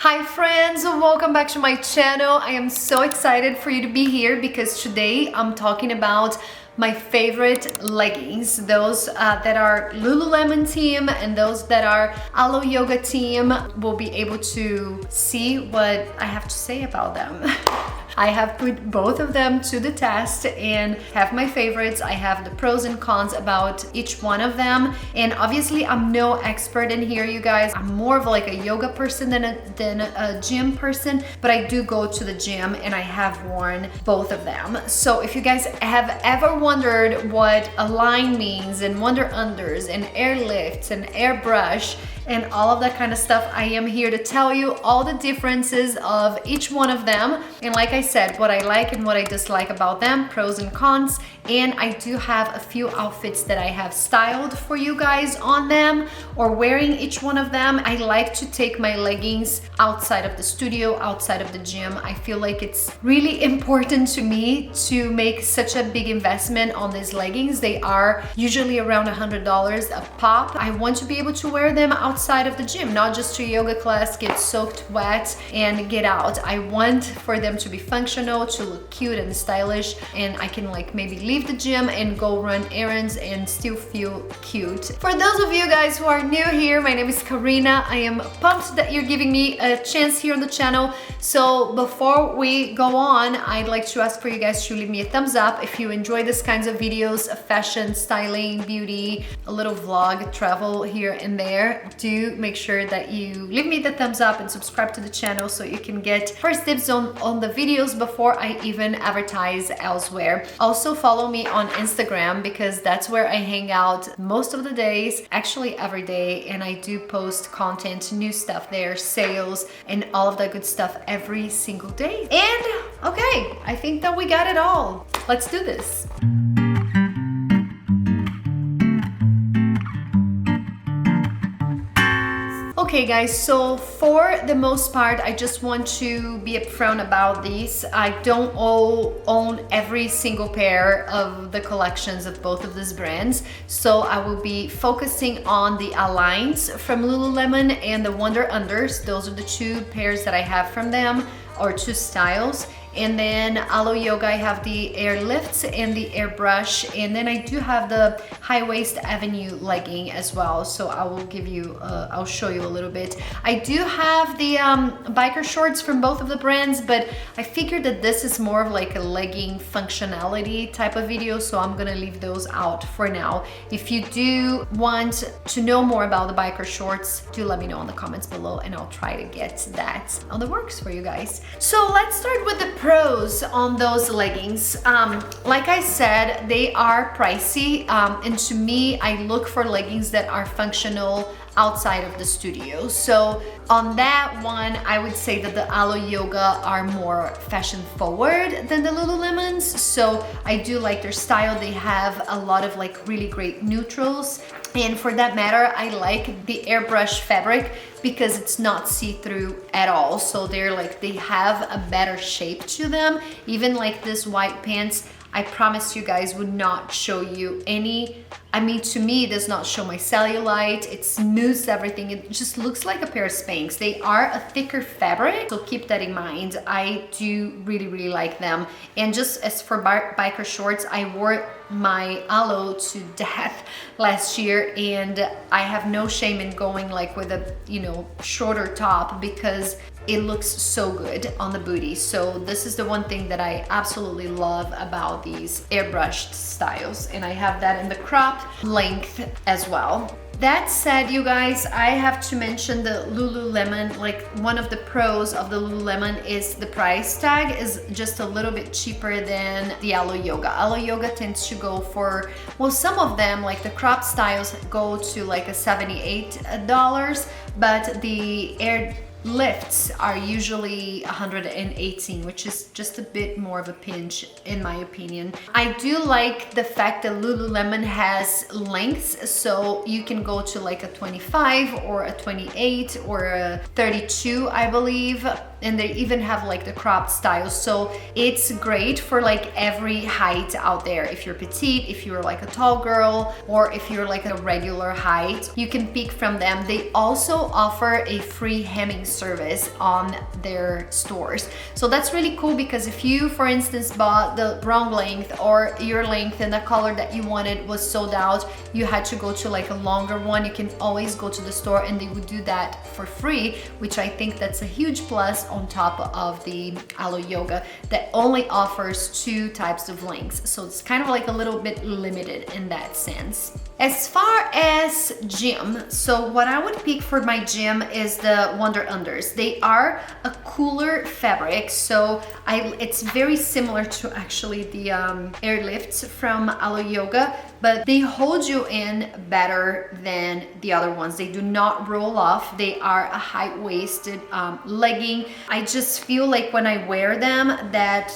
Hi friends, welcome back to my channel. I am so excited for you to be here because today I'm talking about my favorite leggings, those that are LuluLemon team and those that are Alo Yoga team will be able to see what I have to say about them. I have put both of them to the test and have my favorites. I have the pros and cons about each one of them. And obviously I'm no expert in here, you guys. I'm more of like a yoga person than a gym person, but I do go to the gym and I have worn both of them. So if you guys have ever wondered what Align means and Wunder Unders and Airlifts and Airbrush and all of that kind of stuff, I am here to tell you all the differences of each one of them. And like I said, what I like and what I dislike about them, pros and cons. And I do have a few outfits that I have styled for you guys on them or wearing each one of them. I like to take my leggings outside of the studio, outside of the gym. I feel like it's really important to me to make such a big investment on these leggings. They are usually around $100 a pop. I want to be able to wear them outside of the gym, not just to yoga class, get soaked wet and get out. I want for them to be functional, to look cute and stylish, and I can like maybe leave the gym and go run errands and still feel cute. For those of you guys who are new here, my name is Karina. I am pumped that you're giving me a chance here on the channel. So before we go on, I'd like to ask for you guys to leave me a thumbs up if you enjoy these kinds of videos of fashion, styling, beauty, a little vlog, travel here and there. Do make sure that you leave me the thumbs up and subscribe to the channel so you can get first dibs on the videos before I even advertise elsewhere. Also follow me on Instagram because that's where I hang out most of the days, actually every day, and I do post content, new stuff there, sales, and all of that good stuff every single day. And okay, I think that we got it all. Let's do this. Okay guys, so for the most part, I just want to be upfront about these. I don't own every single pair of the collections of both of these brands. So I will be focusing on the Aligns from LuluLemon and the Wunder Unders. Those are the two pairs that I have from them, or two styles. And then Alo Yoga, I have the Airlifts and the Airbrush, and then I do have the high waist Avenue legging as well. So I will give you, I'll show you a little bit. I do have the biker shorts from both of the brands, but I figured that this is more of like a legging functionality type of video, so I'm gonna leave those out for now. If you do want to know more about the biker shorts, do let me know in the comments below and I'll try to get that on the works for you guys. So let's start with the pros on those leggings. Like I said, they are pricey, and to me, I look for leggings that are functional outside of the studio. So on that one, I would say that the Alo Yoga are more fashion forward than the LuluLemons. So I do like their style. They have a lot of like really great neutrals. And for that matter, I like the airbrush fabric because it's not see-through at all. So they're like, they have a better shape to them. Even like this white pants, I promise you guys would not show you any, I mean, to me, it does not show my cellulite. It smooths everything. It just looks like a pair of Spanx. They are a thicker fabric, so keep that in mind. I do really, really like them. And just as for biker shorts, I wore my Alo to death last year, and I have no shame in going like with a, you know, shorter top because it looks so good on the booty. So this is the one thing that I absolutely love about these airbrushed styles, and I have that in the cropped length as well. That said, you guys, I have to mention the LuluLemon. Like, one of the pros of the LuluLemon is the price tag is just a little bit cheaper than the Alo Yoga. Alo Yoga tends to go for, well, some of them, like the crop styles, go to like a $78, but the Airlifts are usually 118, which is just a bit more of a pinch in my opinion. I do like the fact that LuluLemon has lengths, so you can go to like a 25 or a 28 or a 32, I believe. and they even have like the cropped styles. So it's great for like every height out there. If you're petite, if you're like a tall girl, or if you're like a regular height, you can pick from them. They also offer a free hemming service on their stores. So that's really cool, because if you, for instance, bought the wrong length, or your length and the color that you wanted was sold out, you had to go to like a longer one, you can always go to the store and they would do that for free, which I think that's a huge plus on top of the Alo Yoga that only offers 2 types of lengths. So it's kind of like a little bit limited in that sense. As far as gym, so what I would pick for my gym is the Wunder Unders. They are a cooler fabric, so it's very similar to actually the Airlifts from Alo Yoga, but they hold you in better than the other ones. They do not roll off. They are a high-waisted legging. I just feel like when I wear them that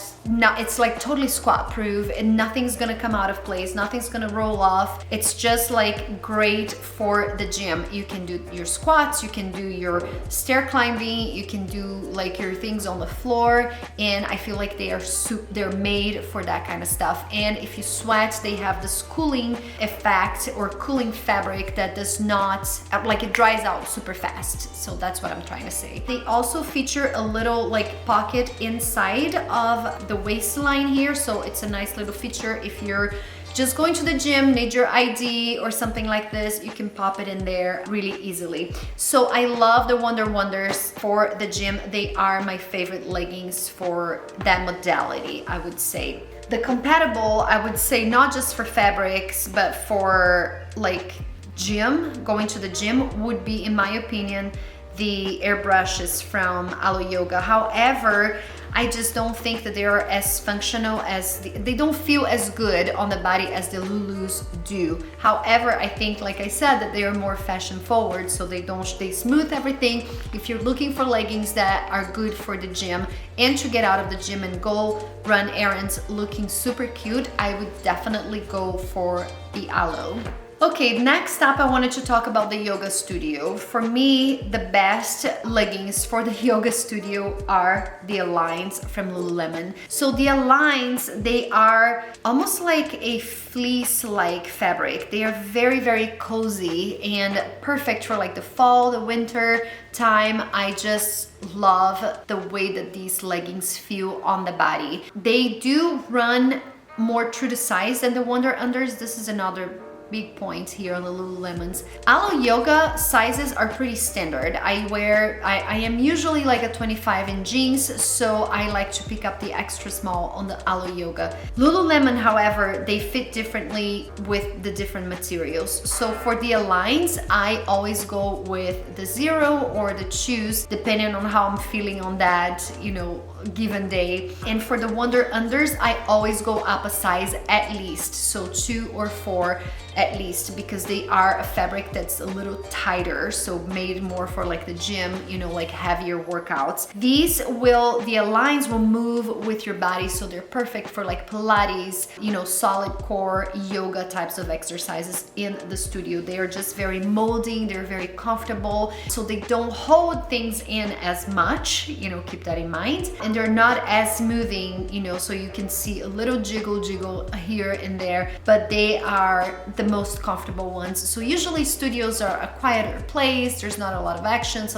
it's like totally squat proof and nothing's gonna come out of place, nothing's gonna roll off. It's just like great for the gym. You can do your squats, you can do your stair climbing, you can do like your things on the floor, and I feel like they're made for that kind of stuff. And if you sweat, they have this cooling effect or cooling fabric that does not, like, it dries out super fast. So that's what I'm trying to say. They also feature a little like pocket inside of the waistline here, so it's a nice little feature. If you're just going to the gym, need your ID or something like this, you can pop it in there really easily. So I love the Wunder Wonders for the gym. They are my favorite leggings for that modality, I would say. The compatible, I would say, not just for fabrics, but for like gym, going to the gym, would be, in my opinion, the airbrushes from Alo Yoga. However, I just don't think that they are as functional as they don't feel as good on the body as the Lulus do. However, I think, like I said, that they are more fashion forward, so they smooth everything. If you're looking for leggings that are good for the gym and to get out of the gym and go run errands looking super cute, I would definitely go for the Alo. Okay, next up I wanted to talk about the yoga studio. For me, the best leggings for the yoga studio are the Aligns from LuluLemon. So the Aligns, they are almost like a fleece-like fabric. They are very, very cozy and perfect for like the fall, the winter time. I just love the way that these leggings feel on the body. They do run more true to size than the Wunder Unders. This is another big point here on the LuluLemons. Alo Yoga sizes are pretty standard. I am usually like a 25 in jeans, so I like to pick up the extra small on the Alo Yoga. LuluLemon, however, they fit differently with the different materials. So for the Aligns, I always go with the 0 or the choose, depending on how I'm feeling on that, given day. And for the Wunder Unders, I always go up a size at least, so 2 or 4 at least, because they are a fabric that's a little tighter, so made more for like the gym, like heavier workouts. The Aligns will move with your body, so they're perfect for like Pilates, solid core yoga types of exercises in the studio. They are just very molding, they're very comfortable, so they don't hold things in as much, keep that in mind. And they're not as smoothing, so you can see a little jiggle here and there, but they are the most comfortable ones. So usually studios are a quieter place, there's not a lot of action.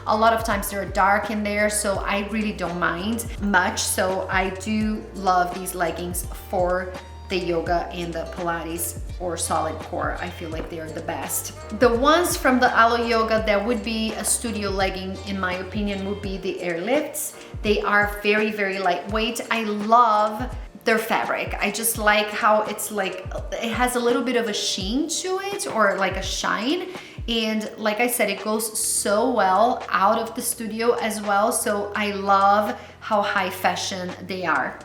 A lot of times they're dark in there, so I really don't mind much. So I do love these leggings for the yoga and the Pilates or solid core. I feel like they are the best. The ones from the Alo Yoga that would be a studio legging, in my opinion, would be the Airlifts. They are very, very lightweight. I love their fabric. I just like how it's like, it has a little bit of a sheen to it, or like a shine. And like I said, it goes so well out of the studio as well. So I love how high fashion they are.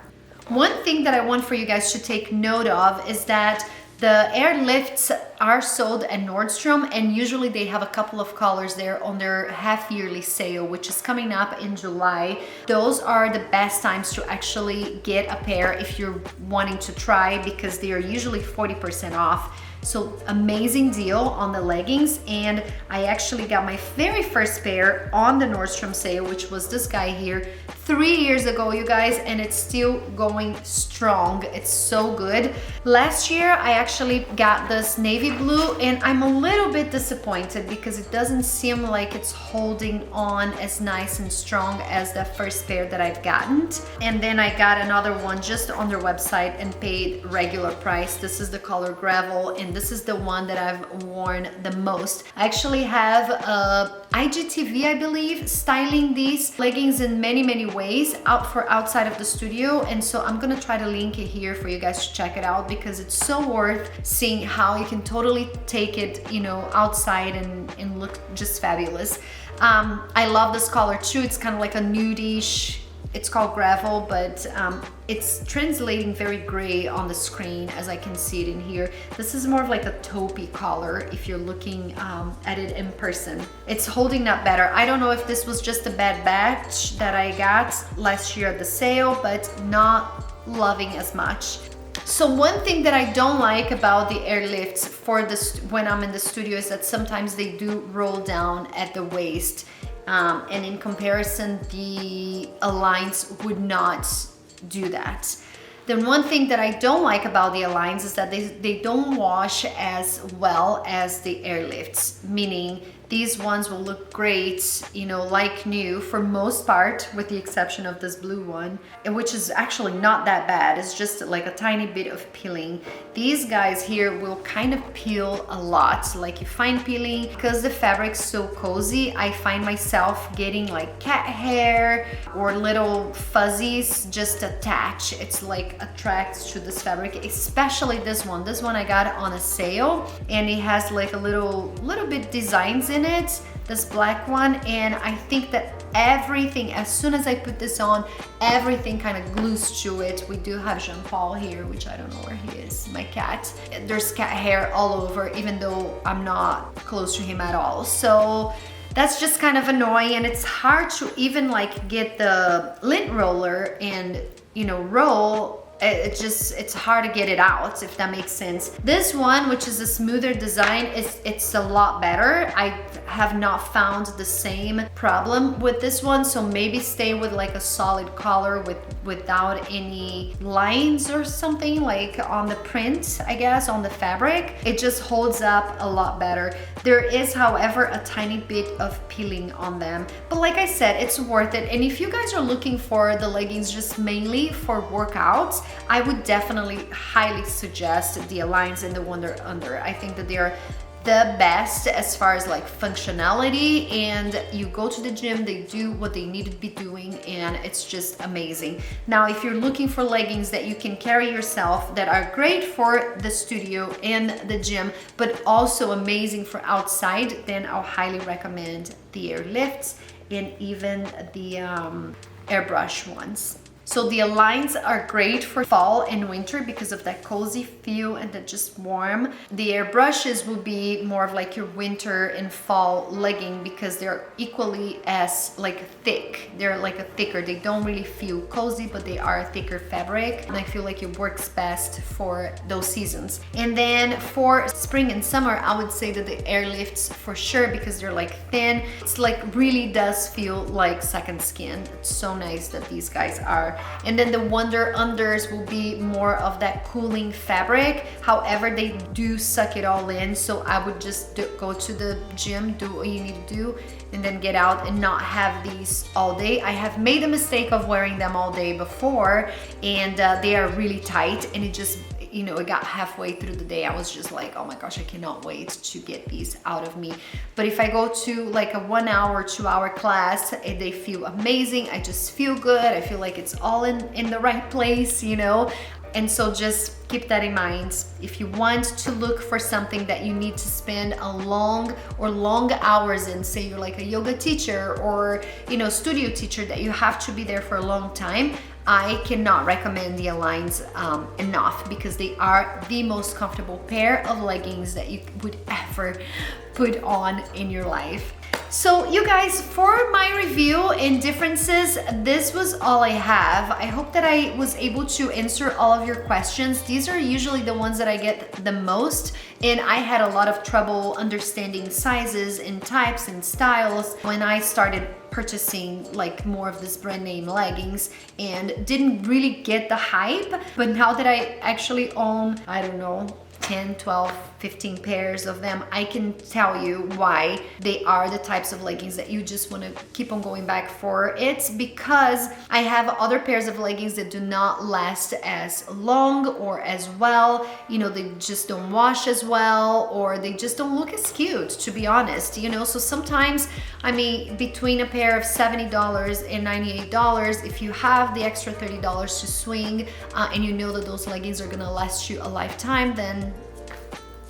One thing that I want for you guys to take note of is that the Airlifts are sold at Nordstrom, and usually they have a couple of colors there on their half-yearly sale, which is coming up in July. Those are the best times to actually get a pair if you're wanting to try, because they are usually 40% off. So amazing deal on the leggings. And I actually got my very first pair on the Nordstrom sale, which was this guy here 3 years ago, you guys, and it's still going strong. It's so good. Last year I actually got this navy blue, and I'm a little bit disappointed because it doesn't seem like it's holding on as nice and strong as the first pair that I've gotten. And then I got another one just on their website and paid regular price. This is the color gravel, and this is the one that I've worn the most. I actually have IGTV, I believe, styling these leggings in many ways outside of the studio, and so I'm gonna try to link it here for you guys to check it out because it's so worth seeing how you can totally take it, you know, outside and look just fabulous. I love this color too. It's kind of like a nudish. It's called gravel, but it's translating very gray on the screen as I can see it in here. This is more of like a taupey color if you're looking at it in person. It's holding up better. I don't know if this was just a bad batch that I got last year at the sale, but not loving as much. So one thing that I don't like about the Airlifts for this when I'm in the studio is that sometimes they do roll down at the waist. And in comparison, the Aligns would not do that. Then one thing that I don't like about the Aligns is that they don't wash as well as the Airlifts, meaning these ones will look great, you know, like new for most part, with the exception of this blue one, which is actually not that bad. It's just like a tiny bit of peeling. These guys here will kind of peel a lot, like you find peeling. Because the fabric's so cozy, I find myself getting like cat hair or little fuzzies just attach. It's like attracts to this fabric, especially this one. This one I got on a sale, and it has like a little bit designs in it, this black one, and I think that everything, as soon as I put this on, everything kind of glues to it. We do have Jean Paul here, which I don't know where he is, my cat. There's cat hair all over, even though I'm not close to him at all. So that's just kind of annoying, and it's hard to even like get the lint roller and, you know, roll. It's hard to get it out, if that makes sense. This one, which is a smoother design, it's a lot better. I have not found the same problem with this one, so maybe stay with like a solid color without any lines or something like on the print, I guess, on the fabric. It just holds up a lot better. There is, however, a tiny bit of peeling on them, but like I said, it's worth it. And if you guys are looking for the leggings just mainly for workouts, I would definitely highly suggest the Aligns and the Wunder Under. I think that they are the best as far as like functionality, and you go to the gym, they do what they need to be doing, and it's just amazing. Now, if you're looking for leggings that you can carry yourself, that are great for the studio and the gym, but also amazing for outside, then I'll highly recommend the Airlifts and even the Airbrush ones. So the Aligns are great for fall and winter because of that cozy feel and that just warm. The Airbrushes will be more of like your winter and fall legging because they're equally as like thick. They're like a thicker, they don't really feel cozy, but they are a thicker fabric. And I feel like it works best for those seasons. And then for spring and summer, I would say that the Airlifts for sure, because they're like thin. It's like really does feel like second skin. It's so nice that these guys are. And then the Wunder Unders will be more of that cooling fabric. However, they do suck it all in. So I would just go to the gym, do what you need to do, and then get out and not have these all day. I have made a mistake of wearing them all day before, and they are really tight, and it just, you know, it got halfway through the day, I was just like, oh my gosh, I cannot wait to get these out of me. But if I go to like a 1 hour, 2 hour class, they feel amazing. I just feel good. I feel like it's all in the right place, you know? And so just keep that in mind. If you want to look for something that you need to spend a long hours in, say you're like a yoga teacher or, you know, studio teacher that you have to be there for a long time, I cannot recommend the Aligns enough, because they are the most comfortable pair of leggings that you would ever put on in your life. So you guys, for my review and differences, this was all I have. I hope that I was able to answer all of your questions. These are usually the ones that I get the most, and I had a lot of trouble understanding sizes and types and styles when I started purchasing like more of this brand name leggings and didn't really get the hype. But now that I actually own, I don't know, 10, 12, 15 pairs of them, I can tell you why they are the types of leggings that you just want to keep on going back for. It's because I have other pairs of leggings that do not last as long or as well. You know, they just don't wash as well, or they just don't look as cute, to be honest, you know. So sometimes, I mean, between a pair of $70 and $98, if you have the extra $30 to swing and you know that those leggings are gonna last you a lifetime, then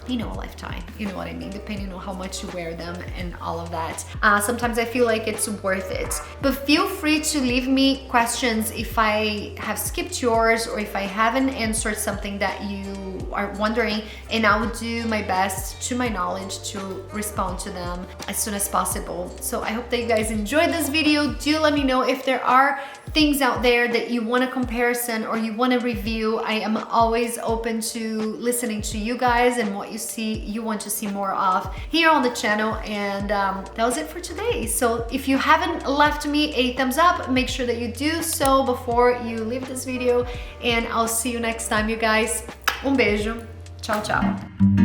you know, a lifetime, you know what I mean, depending on how much you wear them and all of that. Sometimes I feel like it's worth it. But feel free to leave me questions if I have skipped yours or if I haven't answered something that you are wondering, and I will do my best, to my knowledge, to respond to them as soon as possible. So I hope that you guys enjoyed this video. Do let me know if there are things out there that you want a comparison or you want a review. I am always open to listening to you guys and what you want to see more of here on the channel. And that was it for today. So if you haven't left me a thumbs up, make sure that you do so before you leave this video, and I'll see you next time, you guys. Um beijo. Tchau, tchau.